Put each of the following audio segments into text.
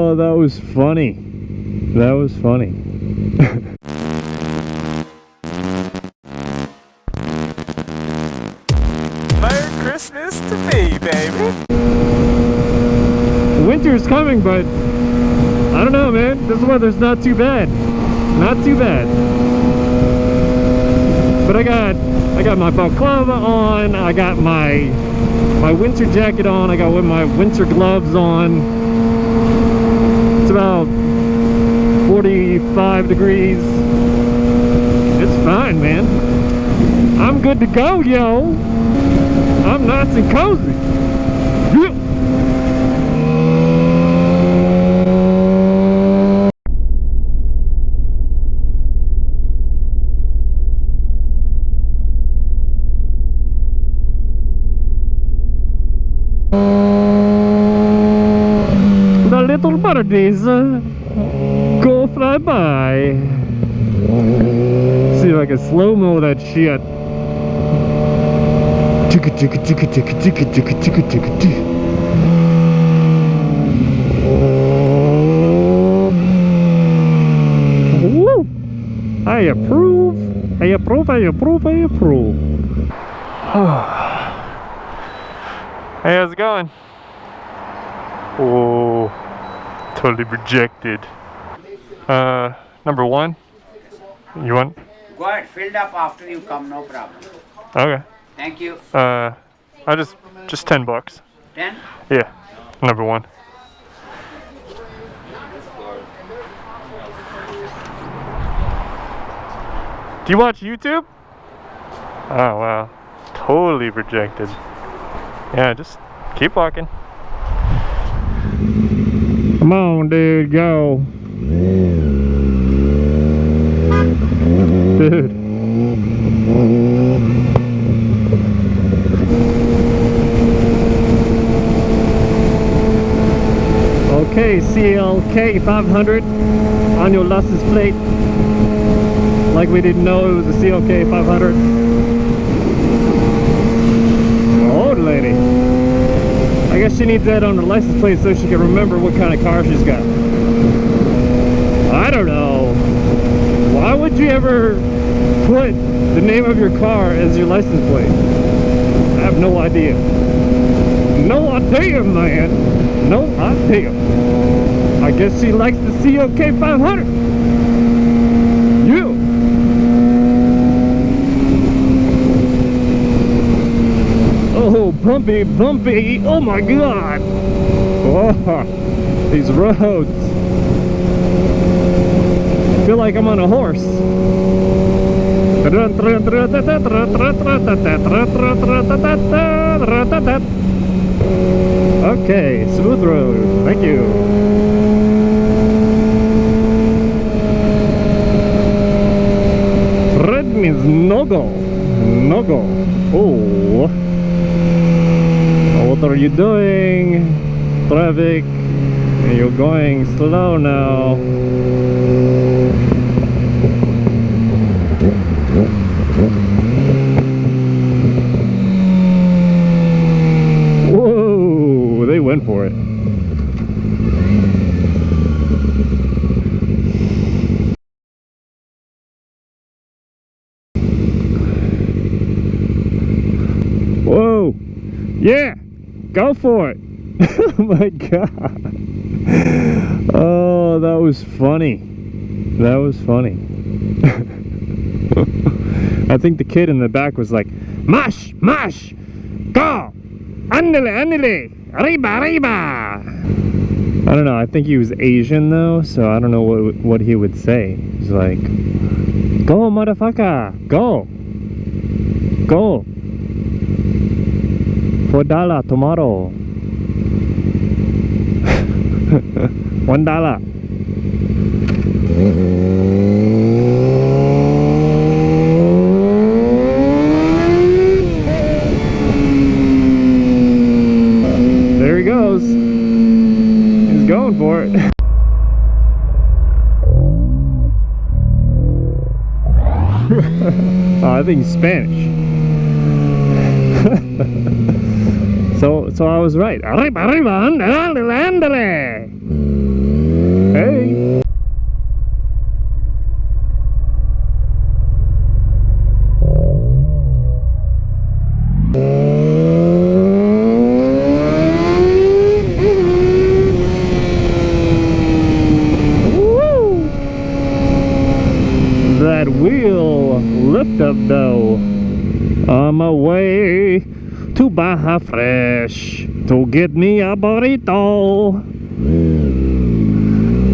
Oh, that was funny. That was funny. Merry Christmas to me, baby. Winter's coming, but I don't know, man. This weather's not too bad. Not too bad. But I got my balaclava on. I got my winter jacket on. I got my winter gloves on. It's about 45 degrees. It's fine, man. I'm good to go, yo. I'm nice and cozy. Yeah. The little birdies go fly by. See if I can slow-mo that shit. Woo! I approve. I approve. I approve. I approve. Hey, how's it going? Oh, totally rejected. Number one. You want? Go ahead, filled up after you come, no problem. Okay. Thank you. I just $10. 10? Yeah, number one. Do you watch YouTube? Oh wow, totally rejected. Yeah, just keep walking. Come on, dude, go. Dude. Okay, CLK 500 on your license plate. Like we didn't know it was a CLK 500. Old lady. I guess she needs that on her license plate so she can remember what kind of car she's got. I don't know. Why would you ever put the name of your car as your license plate? I have no idea. No idea, man. No idea. I guess she likes the CLK 500. You. Oh, bumpy, bumpy. Oh my God. Oh, these roads. I feel like I'm on a horse. Okay, smooth road. Thank you. Red means no go. No go. Oh. What are you doing? Traffic. You're going slow now. Whoa, they went for it. Whoa, yeah, go for it. Oh my God. Oh, that was funny. That was funny. I think the kid in the back was like, mash, mash, go, andale, andale, arriba, arriba. I don't know, I think he was Asian though, so I don't know what he would say. He's like, go motherfucker, go, go, $4 tomorrow. $1. There he goes. He's going for it. Oh, I think he's Spanish. So I was right. Arriba, arriba, andale, andale. Dubstep though. On my way to Baja Fresh to get me a burrito.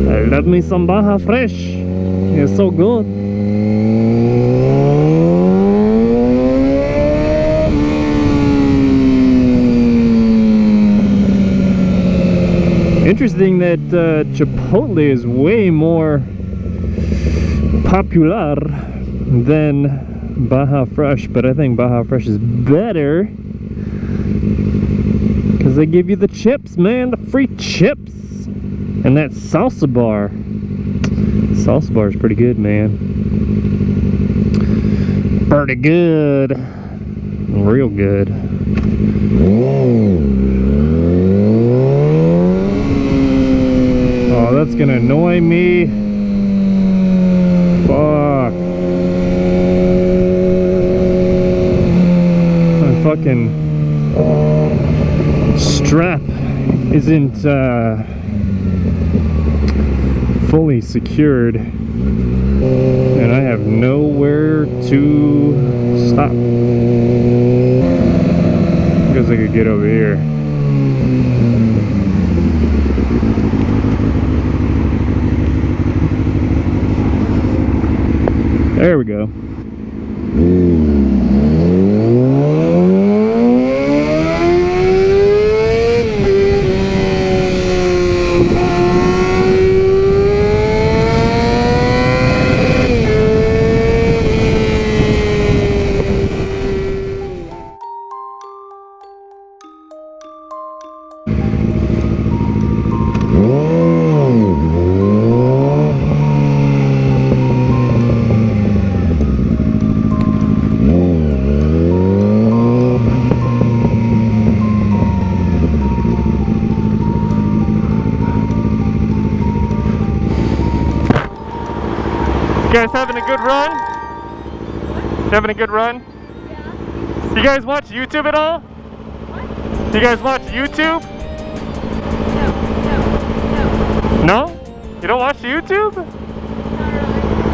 I love me some Baja Fresh. It's so good. Interesting that Chipotle is way more popular than Baja Fresh, but I think Baja Fresh is better because they give you the chips, man, the free chips, and that salsa bar. Salsa bar is pretty good, man. Pretty good, real good. Oh, that's gonna annoy me. Fuck. My fucking strap isn't fully secured, and I have nowhere to stop. I guess I could get over here. There we go. You guys having a good run? Having a good run? Yeah. You guys watch YouTube at all? What? Do you guys watch YouTube? No. No? You don't watch YouTube?